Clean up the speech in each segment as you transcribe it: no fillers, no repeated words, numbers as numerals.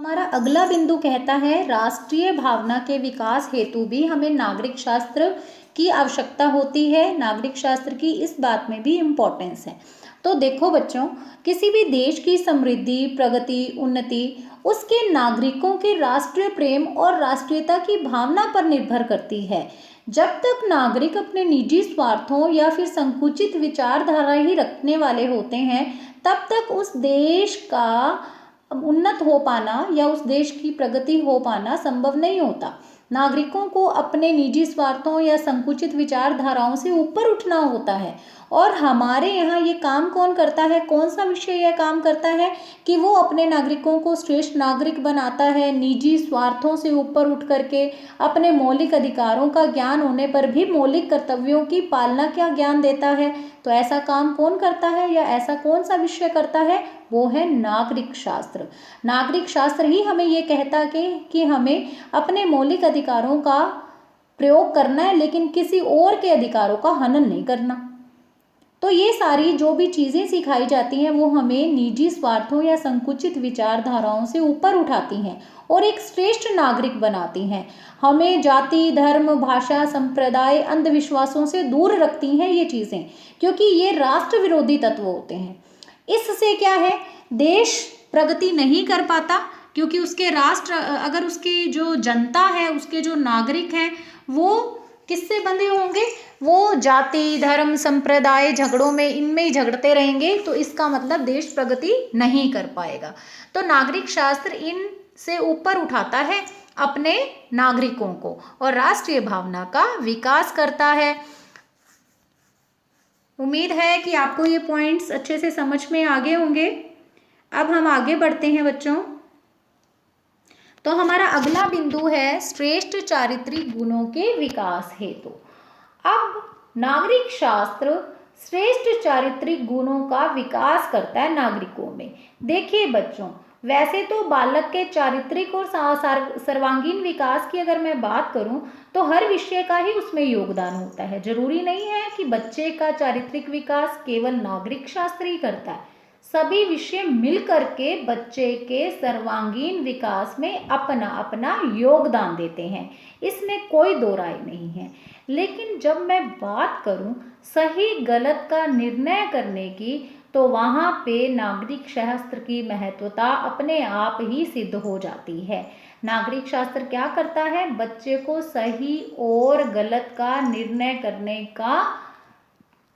हमारा अगला बिंदु कहता है राष्ट्रीय भावना के विकास हेतु भी हमें नागरिक शास्त्र की आवश्यकता होती है। नागरिक शास्त्र की इस बात में भी इम्पोर्टेंस है। तो देखो बच्चों, किसी भी देश की समृद्धि, प्रगति, उन्नति उसके नागरिकों के राष्ट्रीय प्रेम और राष्ट्रीयता की भावना पर निर्भर करती है। जब तक नागरिक अपने निजी स्वार्थों या फिर संकुचित विचारधारा ही रखने वाले होते हैं, तब तक उस देश का उन्नत हो पाना या उस देश की प्रगति हो पाना संभव नहीं होता। नागरिकों को अपने निजी स्वार्थों या संकुचित विचारधाराओं से ऊपर उठना होता है। और हमारे यहाँ ये काम कौन करता है, कौन सा विषय यह काम करता है कि वो अपने नागरिकों को श्रेष्ठ नागरिक बनाता है। निजी स्वार्थों से ऊपर उठ करके अपने मौलिक अधिकारों का ज्ञान होने पर भी मौलिक कर्तव्यों की पालना का ज्ञान देता है। तो ऐसा काम कौन करता है या ऐसा कौन सा विषय करता है, वो है नागरिक शास्त्र। नागरिक शास्त्र ही हमें ये कहता कि हमें अपने मौलिक अधिकारों का प्रयोग करना है, लेकिन किसी और के अधिकारों का हनन नहीं करना। तो ये सारी जो भी चीज़ें सिखाई जाती हैं वो हमें निजी स्वार्थों या संकुचित विचारधाराओं से ऊपर उठाती हैं और एक श्रेष्ठ नागरिक बनाती हैं। हमें जाति, धर्म, भाषा, संप्रदाय, अंधविश्वासों से दूर रखती हैं ये चीज़ें, क्योंकि ये राष्ट्र विरोधी तत्व होते हैं। इससे क्या है, देश प्रगति नहीं कर पाता, क्योंकि उसके राष्ट्र, अगर उसकी जो जनता है, उसके जो नागरिक हैं, वो किससे बंधे होंगे, वो जाति, धर्म, संप्रदाय झगड़ों में, इनमें ही झगड़ते रहेंगे, तो इसका मतलब देश प्रगति नहीं कर पाएगा। तो नागरिक शास्त्र इन से ऊपर उठाता है अपने नागरिकों को और राष्ट्रीय भावना का विकास करता है। उम्मीद है कि आपको ये पॉइंट्स अच्छे से समझ में आ गए होंगे। अब हम आगे बढ़ते हैं बच्चों। तो हमारा अगला बिंदु है श्रेष्ठ चारित्रिक गुणों के विकास हेतु। अब नागरिक शास्त्र श्रेष्ठ चारित्रिक गुणों का विकास करता है नागरिकों में। देखिए बच्चों, वैसे तो बालक के चारित्रिक और सर्वांगीण विकास की अगर मैं बात करूं तो हर विषय का ही उसमें योगदान होता है। जरूरी नहीं है कि बच्चे का चारित्रिक विकास केवल नागरिक शास्त्र ही करता है। सभी विषय मिलकर के बच्चे के सर्वांगीण विकास में अपना अपना योगदान देते हैं, इसमें कोई दो राय नहीं है। लेकिन जब मैं बात करूं सही गलत का निर्णय करने की, तो वहाँ पे नागरिक शास्त्र की महत्वता अपने आप ही सिद्ध हो जाती है। नागरिक शास्त्र क्या करता है, बच्चे को सही और गलत का निर्णय करने का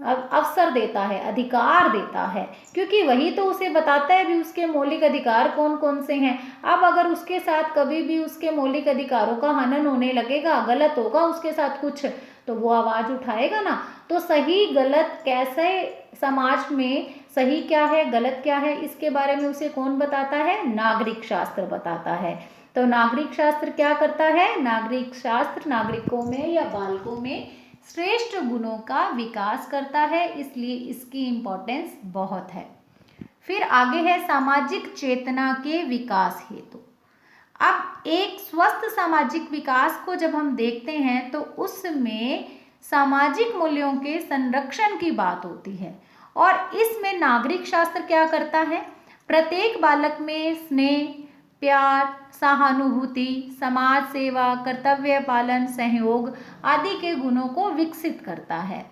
अवसर देता है, अधिकार देता है, क्योंकि वही तो उसे बताता है भी उसके मौलिक अधिकार कौन कौन से हैं। अब अगर उसके साथ कभी भी उसके मौलिक अधिकारों का हनन होने लगेगा, गलत होगा उसके साथ कुछ, तो वो आवाज उठाएगा ना। तो सही गलत कैसे, समाज में सही क्या है गलत क्या है, इसके बारे में उसे कौन बताता है, नागरिक शास्त्र बताता है। तो नागरिक शास्त्र क्या करता है, नागरिक शास्त्र नागरिकों में या बालकों में श्रेष्ठ गुणों का विकास करता है, इसलिए इसकी इम्पोर्टेंस बहुत है। फिर आगे है सामाजिक चेतना के विकास हेतु। अब एक स्वस्थ सामाजिक विकास को जब हम देखते हैं तो उसमें सामाजिक मूल्यों के संरक्षण की बात होती है, और इसमें नागरिक शास्त्र क्या करता है, प्रत्येक बालक में स्नेह, प्यार, सहानुभूति, समाज सेवा, कर्तव्य पालन, सहयोग आदि के गुणों को विकसित करता है।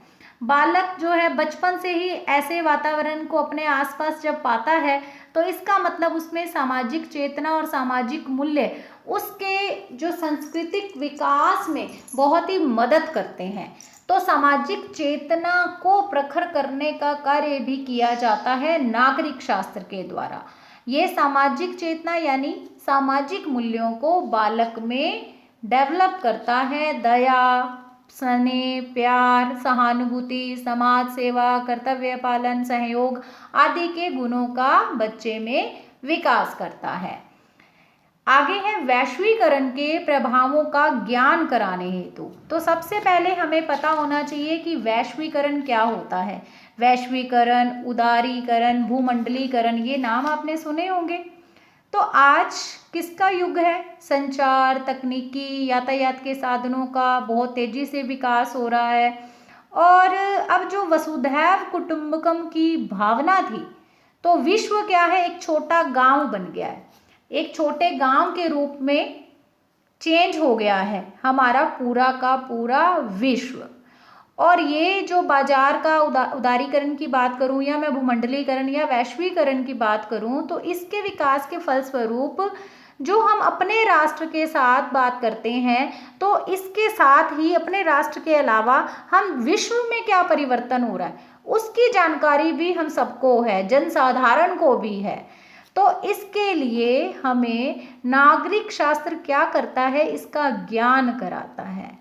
बालक जो है बचपन से ही ऐसे वातावरण को अपने आसपास जब पाता है, तो इसका मतलब उसमें सामाजिक चेतना और सामाजिक मूल्य उसके जो सांस्कृतिक विकास में बहुत ही मदद करते हैं। तो सामाजिक चेतना को प्रखर करने का कार्य भी किया जाता है नागरिक शास्त्र के द्वारा। ये सामाजिक चेतना यानी सामाजिक मूल्यों को बालक में डेवलप करता है। दया, स्नेह, प्यार, सहानुभूति, समाज सेवा, कर्तव्य पालन, सहयोग आदि के गुणों का बच्चे में विकास करता है। आगे है वैश्वीकरण के प्रभावों का ज्ञान कराने हेतु। तो सबसे पहले हमें पता होना चाहिए कि वैश्वीकरण क्या होता है। वैश्वीकरण, उदारीकरण, भूमंडलीकरण, ये नाम आपने सुने होंगे। तो आज किसका युग है, संचार, तकनीकी, यातायात के साधनों का बहुत तेजी से विकास हो रहा है। और अब जो वसुधैव कुटुंबकम की भावना थी, तो विश्व क्या है, एक छोटा गांव बन गया है। एक छोटे गांव के रूप में चेंज हो गया है हमारा पूरा का पूरा विश्व। और ये जो बाजार का उदारीकरण की बात करूं या मैं भूमंडलीकरण या वैश्वीकरण की बात करूं, तो इसके विकास के फलस्वरूप जो हम अपने राष्ट्र के साथ बात करते हैं, तो इसके साथ ही अपने राष्ट्र के अलावा हम विश्व में क्या परिवर्तन हो रहा है उसकी जानकारी भी हम सबको है, जनसाधारण को भी है। तो इसके लिए हमें नागरिक शास्त्र क्या करता है, इसका ज्ञान कराता है।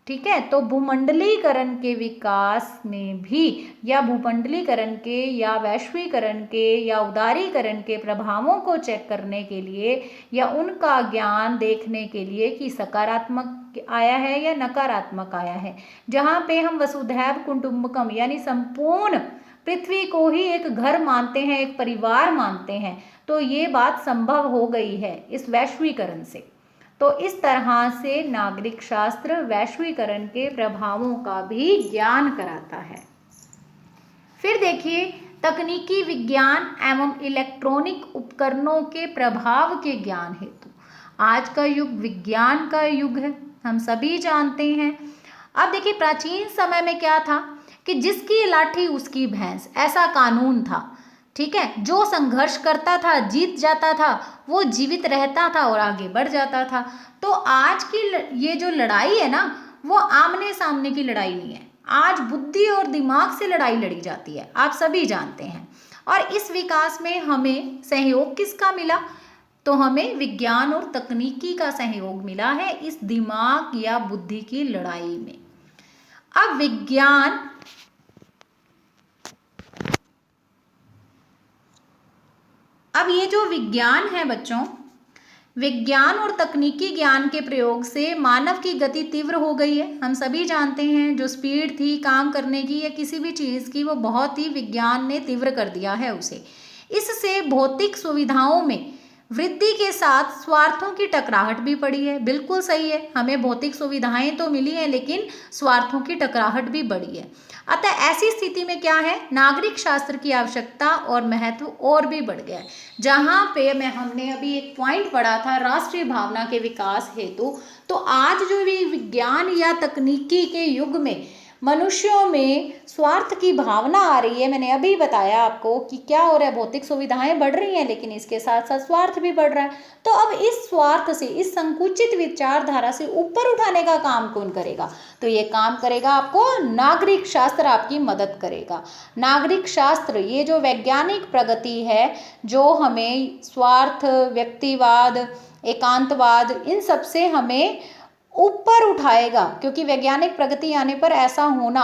ठीक है, तो भूमंडलीकरण के विकास में भी या भूमंडलीकरण के या वैश्वीकरण के या उदारीकरण के प्रभावों को चेक करने के लिए या उनका ज्ञान देखने के लिए कि सकारात्मक आया है या नकारात्मक आया है, जहाँ पे हम वसुधैव कुटुंबकम यानी संपूर्ण पृथ्वी को ही एक घर मानते हैं, एक परिवार मानते हैं, तो ये बात संभव हो गई है इस वैश्वीकरण से। तो इस तरह से नागरिक शास्त्र वैश्वीकरण के प्रभावों का भी ज्ञान कराता है। फिर देखिए तकनीकी विज्ञान एवं इलेक्ट्रॉनिक उपकरणों के प्रभाव के ज्ञान हेतु। आज का युग विज्ञान का युग है, हम सभी जानते हैं। अब देखिए प्राचीन समय में क्या था कि जिसकी लाठी उसकी भैंस, ऐसा कानून था। ठीक है, जो संघर्ष करता था जीत जाता था, वो जीवित रहता था और आगे बढ़ जाता था। तो आज की ये जो लड़ाई है ना, वो आमने सामने की लड़ाई नहीं है, आज बुद्धि और दिमाग से लड़ाई लड़ी जाती है, आप सभी जानते हैं। और इस विकास में हमें सहयोग किसका मिला, तो हमें विज्ञान और तकनीकी का सहयोग मिला है इस दिमाग या बुद्धि की लड़ाई में। अब ये जो विज्ञान है बच्चों, विज्ञान और तकनीकी ज्ञान के प्रयोग से मानव की गति तीव्र हो गई है। हम सभी जानते हैं जो स्पीड थी काम करने की या किसी भी चीज़ की, वो बहुत ही विज्ञान ने तीव्र कर दिया है उसे। इससे भौतिक सुविधाओं में वृद्धि के साथ स्वार्थों की टकराहट भी पड़ी है। बिल्कुल सही है, हमें भौतिक सुविधाएं तो मिली हैं लेकिन स्वार्थों की टकराहट भी बढ़ी है। अतः ऐसी स्थिति में क्या है, नागरिक शास्त्र की आवश्यकता और महत्व और भी बढ़ गया है। जहाँ पे हमने अभी एक पॉइंट पढ़ा था राष्ट्रीय भावना के विकास हेतु, तो आज जो भी विज्ञान या तकनीकी के युग में मनुष्यों में स्वार्थ की भावना आ रही है, मैंने अभी बताया आपको कि क्या हो रहा है, भौतिक सुविधाएं बढ़ रही हैं लेकिन इसके साथ साथ स्वार्थ भी बढ़ रहा है। तो अब इस स्वार्थ से, इस संकुचित विचारधारा से ऊपर उठाने का काम कौन करेगा, तो ये काम करेगा आपको नागरिक शास्त्र, आपकी मदद करेगा। नागरिक शास्त्र ये जो वैज्ञानिक प्रगति है जो हमें स्वार्थ, व्यक्तिवाद, एकांतवाद, इन सब से हमें ऊपर उठाएगा, क्योंकि वैज्ञानिक प्रगति आने पर ऐसा होना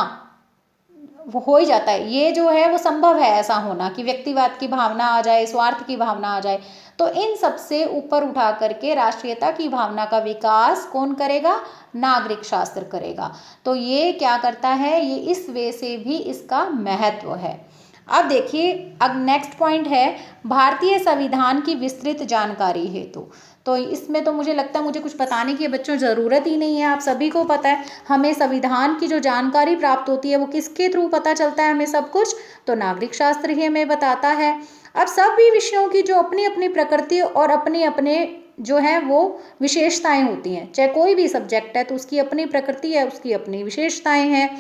वो हो ही जाता है। ये जो है वो संभव है ऐसा होना कि व्यक्तिवाद की भावना आ जाए, स्वार्थ की भावना आ जाए। तो इन सब से ऊपर उठा करके राष्ट्रीयता की भावना का विकास कौन करेगा, नागरिक शास्त्र करेगा। तो ये क्या करता है, ये इस वे से भी इसका महत्व है। अब देखिए, अब नेक्स्ट पॉइंट है भारतीय संविधान की विस्तृत जानकारी हेतु। तो इसमें तो मुझे लगता है मुझे कुछ बताने की बच्चों ज़रूरत ही नहीं है, आप सभी को पता है। हमें संविधान की जो जानकारी प्राप्त होती है वो किसके थ्रू पता चलता है हमें सब कुछ, तो नागरिक शास्त्र ही हमें बताता है। अब सभी विषयों की जो अपनी अपनी प्रकृति और अपने अपने जो है वो विशेषताएं होती हैं, चाहे कोई भी सब्जेक्ट है तो उसकी अपनी प्रकृति है, उसकी अपनी विशेषताएं हैं,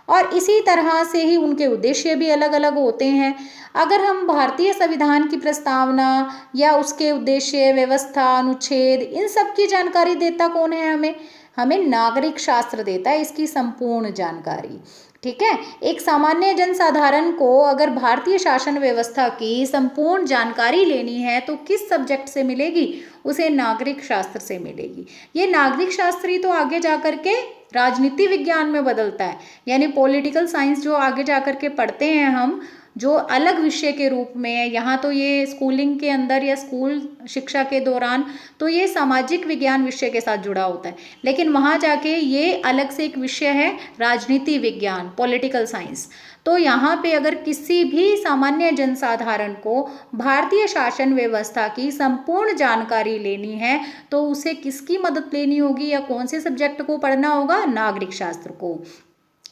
और इसी तरह से ही उनके उद्देश्य भी अलग अलग होते हैं। अगर हम भारतीय संविधान की प्रस्तावना या उसके उद्देश्य, व्यवस्था, अनुच्छेद, इन सब की जानकारी देता कौन है हमें नागरिक शास्त्र देता है इसकी संपूर्ण जानकारी। ठीक है, एक सामान्य जनसाधारण को अगर भारतीय शासन व्यवस्था की संपूर्ण जानकारी लेनी है तो किस सब्जेक्ट से मिलेगी, उसे नागरिक शास्त्र से मिलेगी। ये नागरिक शास्त्र ही तो आगे जाकर के राजनीति विज्ञान में बदलता है, यानी पॉलिटिकल साइंस जो आगे जाकर के पढ़ते हैं हम, जो अलग विषय के रूप में है। यहाँ तो ये स्कूलिंग के अंदर या स्कूल शिक्षा के दौरान तो ये सामाजिक विज्ञान विषय के साथ जुड़ा होता है, लेकिन वहाँ जाके ये अलग से एक विषय है राजनीति विज्ञान, पॉलिटिकल साइंस। तो यहाँ पे अगर किसी भी सामान्य जनसाधारण को भारतीय शासन व्यवस्था की संपूर्ण जानकारी लेनी है तो उसे किसकी मदद लेनी होगी या कौन से सब्जेक्ट को पढ़ना होगा, नागरिक शास्त्र को।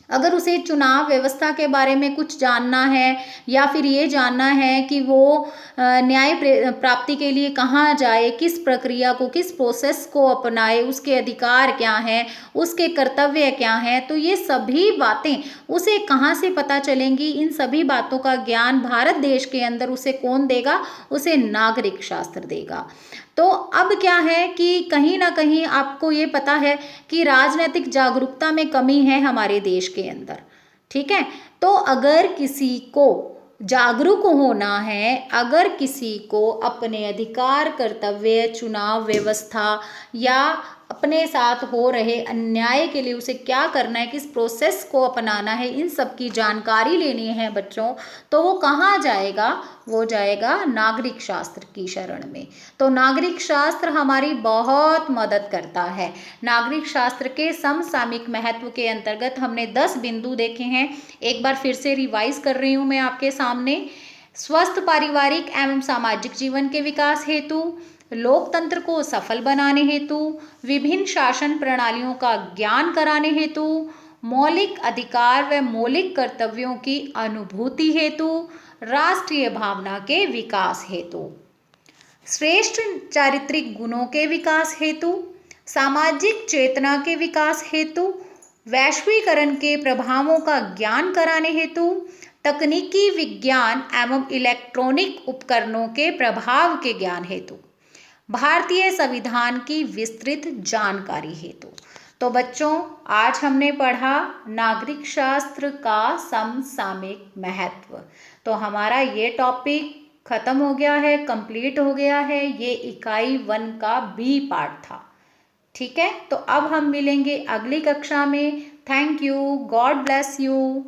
अगर उसे चुनाव व्यवस्था के बारे में कुछ जानना है या फिर ये जानना है कि वो न्याय प्राप्ति के लिए कहाँ जाए, किस प्रक्रिया को, किस प्रोसेस को अपनाए, उसके अधिकार क्या हैं, उसके कर्तव्य क्या हैं, तो ये सभी बातें उसे कहाँ से पता चलेंगी? इन सभी बातों का ज्ञान भारत देश के अंदर उसे कौन देगा? उसे नागरिक शास्त्र देगा। तो अब क्या है कि कहीं ना कहीं आपको ये पता है कि राजनीतिक जागरूकता में कमी है हमारे देश के अंदर, ठीक है। तो अगर किसी को जागरूक होना है, अगर किसी को अपने अधिकार, कर्तव्य, चुनाव व्यवस्था या अपने साथ हो रहे अन्याय के लिए उसे क्या करना है, किस प्रोसेस को अपनाना है, इन सब की जानकारी लेनी है बच्चों, तो वो कहाँ जाएगा? वो जाएगा नागरिक शास्त्र की शरण में। तो नागरिक शास्त्र हमारी बहुत मदद करता है। नागरिक शास्त्र के समसामयिक महत्व के अंतर्गत हमने 10 बिंदु देखे हैं। एक बार फिर से रिवाइज कर रही हूँ मैं आपके सामने। स्वस्थ पारिवारिक एवं सामाजिक जीवन के विकास हेतु, लोकतंत्र को सफल बनाने हेतु, विभिन्न शासन प्रणालियों का ज्ञान कराने हेतु, मौलिक अधिकार व मौलिक कर्तव्यों की अनुभूति हेतु, राष्ट्रीय भावना के विकास हेतु, श्रेष्ठ चारित्रिक गुणों के विकास हेतु, सामाजिक चेतना के विकास हेतु, वैश्वीकरण के प्रभावों का ज्ञान कराने हेतु, तकनीकी विज्ञान एवं इलेक्ट्रॉनिक उपकरणों के प्रभाव के ज्ञान हेतु, भारतीय संविधान की विस्तृत जानकारी हेतु। तो बच्चों, आज हमने पढ़ा नागरिक शास्त्र का समसामयिक महत्व। तो हमारा ये टॉपिक खत्म हो गया है, कंप्लीट हो गया है। ये इकाई 1 का बी पार्ट था, ठीक है। तो अब हम मिलेंगे अगली कक्षा में। Thank you, God bless you.